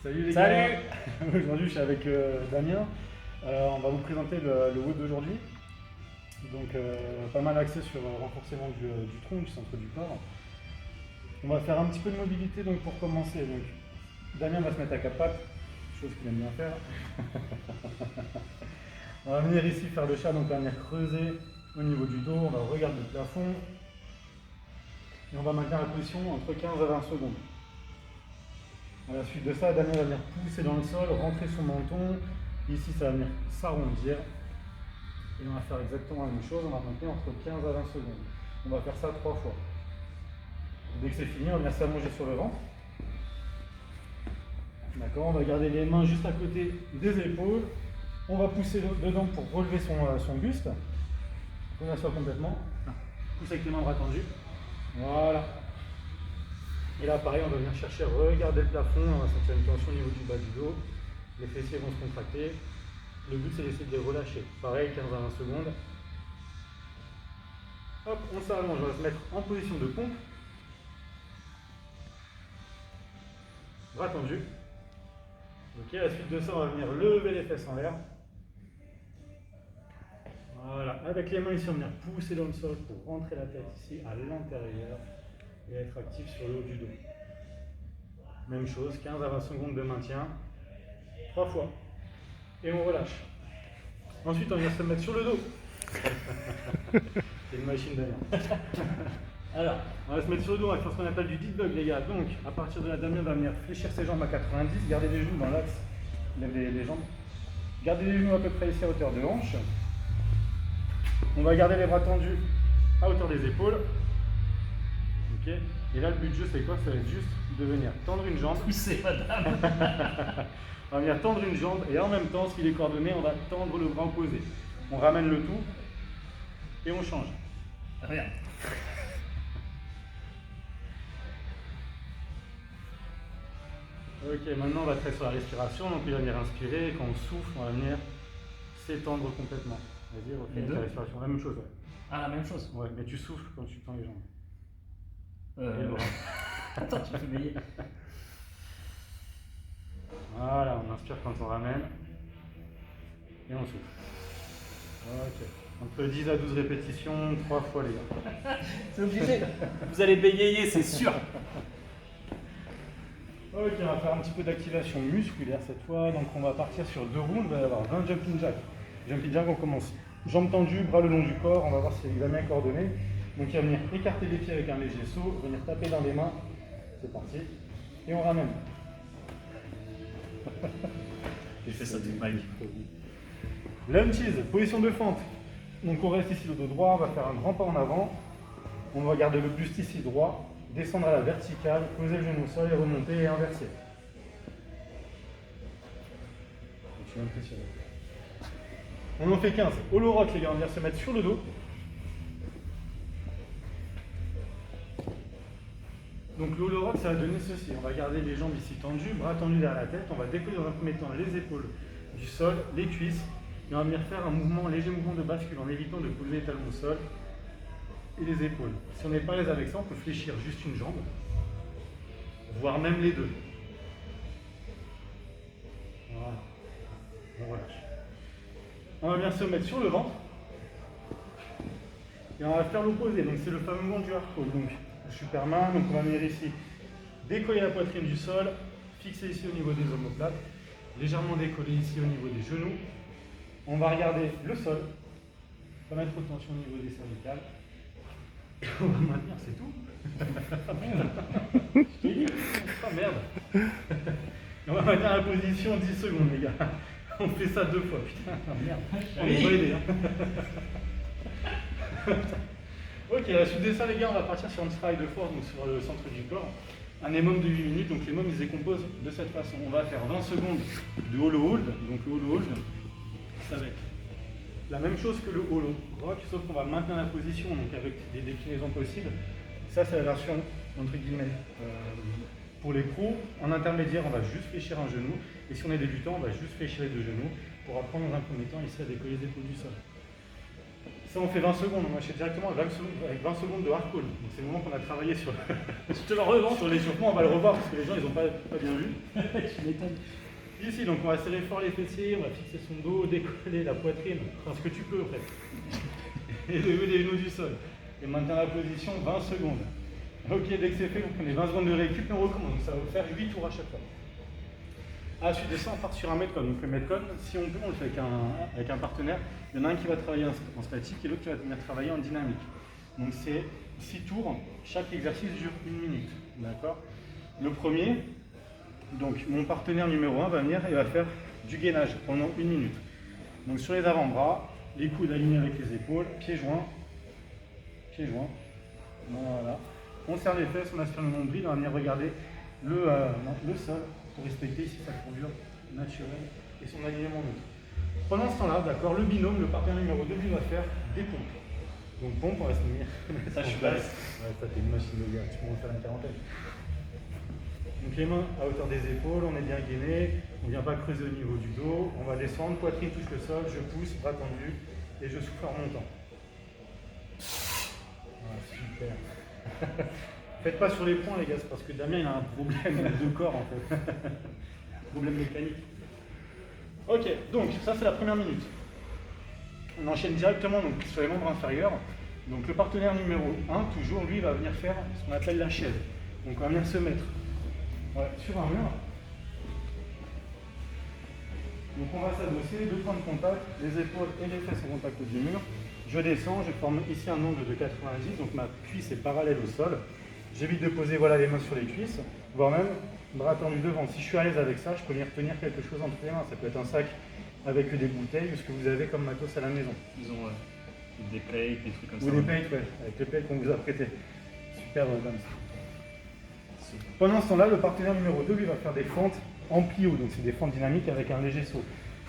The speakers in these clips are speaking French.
Salut les Salut. gars. Aujourd'hui je suis avec Damien. On va vous présenter le WOD d'aujourd'hui. Donc pas mal axé sur renforcement du tronc, du centre du corps. On va faire un petit peu de mobilité donc pour commencer. Donc, Damien va se mettre à quatre pattes, chose qu'il aime bien faire. On va venir ici faire le chat, donc on va venir creuser au niveau du dos, on va regarder le plafond. Et on va maintenir la position entre 15 à 20 secondes. À la suite de ça, Damien va venir pousser dans le sol, rentrer son menton. Ici, ça va venir s'arrondir. Et on va faire exactement la même chose. On va maintenir entre 15 à 20 secondes. On va faire ça 3 fois. Dès que c'est fini, on va venir s'allonger sur le ventre. D'accord, on va garder les mains juste à côté des épaules. On va pousser dedans pour relever son buste. Qu'on assoit complètement. Pousse avec les mains bras tendus. Voilà. Et là, pareil, on va venir chercher à regarder le plafond, on va sentir une tension au niveau du bas du dos. Les fessiers vont se contracter. Le but, c'est d'essayer de les relâcher. Pareil, 15 à 20 secondes. Hop, on s'allonge, on va se mettre en position de pompe. Bras tendus. Ok, à la suite de ça, on va venir lever les fesses en l'air. Voilà, avec les mains ici, on va venir pousser dans le sol pour rentrer la tête ici à l'intérieur et être actif sur le haut du dos. Même chose, 15 à 20 secondes de maintien, 3 fois. Et on relâche. Ensuite, on vient se mettre sur le dos. C'est une machine d'ailleurs. Alors, on va se mettre sur le dos, on va faire ce qu'on appelle du deep dog, les gars. Donc, à partir de là, Damien va venir fléchir ses jambes à 90, garder les genoux dans l'axe, lève les jambes. Garder les genoux à peu près ici à hauteur de hanche. On va garder les bras tendus à hauteur des épaules. Ok. Et là, le but du jeu, c'est quoi? Ça va être juste de venir tendre une jambe. Poussez, madame. On va venir tendre une jambe et en même temps, s'il est coordonné, on va tendre le bras opposé. On ramène le tout et on change. Regarde. Ok, maintenant on va travailler sur la respiration. Donc il va venir inspirer et quand on souffle, on va venir s'étendre complètement. Vas-y, refais la respiration. La même chose, ouais. Ah, la même chose. Ouais, mais tu souffles quand tu tends les jambes. Et le bras. Attends, tu me fais bailler. Voilà, on inspire quand on ramène et on souffle. Ok. Entre 10 à 12 répétitions, 3 fois les gars. C'est obligé. Vous allez bégayer, c'est sûr. Ok, on va faire un petit peu d'activation musculaire cette fois. Donc on va partir sur 2 rounds, il va y avoir 20 jumping jacks. Jumping jack, on commence jambes tendues, bras le long du corps, on va voir si il va bien coordonné. Donc il va venir écarter les pieds avec un léger saut, venir taper dans les mains. C'est parti. Et on ramène. J'ai fait ça toute ma vie. Lunges, position de fente. Donc on reste ici le dos droit, on va faire un grand pas en avant. On va garder le buste ici droit, descendre à la verticale, poser le genou au sol et remonter et inverser. Je suis impressionné. On en fait 15. Holo rock les gars, on vient se mettre sur le dos. Donc le holo rock, ça va donner ceci. On va garder les jambes ici tendues, bras tendus derrière la tête. On va décoller dans un premier temps les épaules du sol, les cuisses. Et on va venir faire un léger mouvement de bascule en évitant de poser les talons au sol et les épaules. Si on n'est pas à l'aise avec ça, on peut fléchir juste une jambe, voire même les deux. Voilà. On relâche. On va bien se mettre sur le ventre. Et on va faire l'opposé. Donc c'est le fameux mouvement du hard crawl. Donc Superman. Donc on va venir ici, décoller la poitrine du sol, fixer ici au niveau des omoplates, légèrement décoller ici au niveau des genoux. On va regarder le sol, pas mettre trop de tension au niveau des cervicales. Et on va maintenir, c'est tout. Je t'ai dit, oh merde. On va maintenir la position 10 secondes les gars. On fait ça 2 fois, putain, merde. On est pas aidé. Ok, à la suite de ça les gars, on va partir sur un travail de force, donc sur le centre du corps. Un EMOM de 8 minutes, donc les mômes ils se décomposent de cette façon. On va faire 20 secondes de holo hold, donc le holo hold, ça va être la même chose que le holo rock, sauf qu'on va maintenir la position, donc avec des déclinaisons possibles. Ça c'est la version entre guillemets pour les pros. En intermédiaire, on va juste fléchir un genou, et si on est débutant, on va juste fléchir les 2 genoux pour apprendre dans un premier temps ici à décoller les épaules du sol. Ça, on fait 20 secondes. On enchaîne directement avec 20 secondes de hard call. Donc, c'est le moment qu'on a travaillé sur, Je te le revends. sur l'échauffement. On va le revoir parce que les gens, ils n'ont pas bien vu. Tu m'étonnes. Ici, donc, on va serrer fort les fessiers, on va fixer son dos, décoller la poitrine, enfin ce que tu peux en fait. Et lever les genoux du sol. Et maintenir la position 20 secondes. Ok, dès que c'est fait, on prend 20 secondes de récup et on recommence. Donc, ça va faire 8 tours à chaque fois. Ensuite de ça, on part sur un metcon. Donc le metcon, si on peut, on le fait avec un partenaire. Il y en a un qui va travailler en statique et l'autre qui va venir travailler en dynamique. Donc c'est 6 tours, chaque exercice dure 1 minute. D'accord. Le premier, donc mon partenaire numéro 1 va venir et va faire du gainage pendant 1 minute. Donc sur les avant-bras, les coudes alignés avec les épaules, pieds joints, pieds joints. Voilà. On serre les fesses, on aspire le nombril, on va venir regarder le sol pour respecter ici sa courbure naturelle et son alignement neutre. Pendant ce temps-là, d'accord, le binôme, le partenaire numéro 2, lui va faire des pompes. Donc pompe, on va se mettre. Ça, je suis balèze. Ouais, ça t'es une machine de gars, tu peux en faire une quarantaine. Donc les mains à hauteur des épaules, on est bien gainé, on ne vient pas creuser au niveau du dos, on va descendre, poitrine touche le sol, je pousse, bras tendu et je souffle en montant. Ah, super. Faites pas sur les points les gars, c'est parce que Damien il a un problème de corps en fait. Problème mécanique. Ok, donc ça c'est la première minute. On enchaîne directement donc, sur les membres inférieurs. Donc le partenaire numéro 1, toujours, lui va venir faire ce qu'on appelle la chaise. Donc on va venir se mettre sur un mur. Donc on va s'adosser, 2 points de contact, les épaules et les fesses en contact du mur. Je descends, je forme ici un angle de 90, donc ma cuisse est parallèle au sol. J'évite de poser les mains sur les cuisses, voire même bras tendus devant. Si je suis à l'aise avec ça, je peux venir tenir quelque chose entre les mains. Ça peut être un sac avec des bouteilles ou ce que vous avez comme matos à la maison. Ils ont des plates, des trucs comme ça. Ou des plates, ouais, avec les plates qu'on vous a prêté. Super comme ça. Pendant ce temps-là, le partenaire numéro 2 lui va faire des fentes en plio, donc c'est des fentes dynamiques avec un léger saut.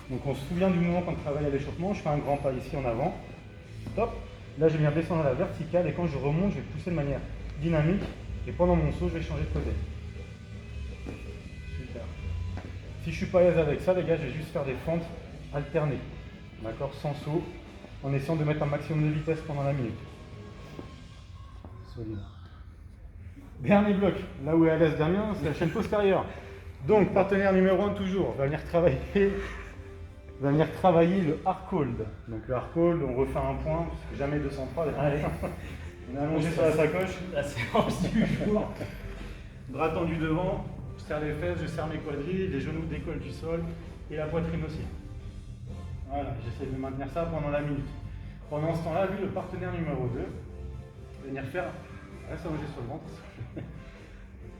Donc on se souvient du moment quand on travaille à l'échauffement, je fais un grand pas ici en avant. Top. Là je viens descendre à la verticale et quand je remonte, je vais pousser de manière dynamique et pendant mon saut, je vais changer de côté. Super. Si je suis pas à l'aise avec ça, les gars, je vais juste faire des fentes alternées. D'accord, sans saut, en essayant de mettre un maximum de vitesse pendant la minute. Solide. Dernier bloc, là où est à l'aise Damien, c'est la chaîne postérieure. Donc, partenaire numéro 1 toujours, va venir travailler le hard hold. Donc le hard hold, on refait un point, parce que jamais 203. Allez. On est allongé sur la sacoche. La séance du jour. Bras tendus devant, je serre les fesses, je serre mes quadrilles, les genoux décollent du sol et la poitrine aussi. Voilà, j'essaie de maintenir ça pendant la minute. Pendant ce temps-là, lui, le partenaire numéro 2, va venir faire, reste allongé sur le ventre,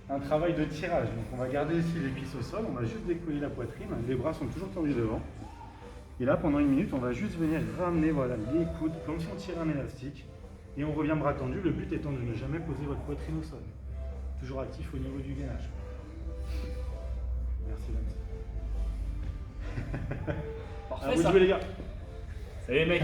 un travail de tirage. Donc on va garder ici les cuisses au sol, on va juste décoller la poitrine, les bras sont toujours tendus devant. Et là, pendant 1 minute, on va juste venir ramener les coudes comme si on tirait un élastique. Et on revient bras tendu, le but étant de ne jamais poser votre poitrine au sol. Toujours actif au niveau du gainage. Merci Lance. Parfait, À vous de ça. jouer les gars. Salut les mecs.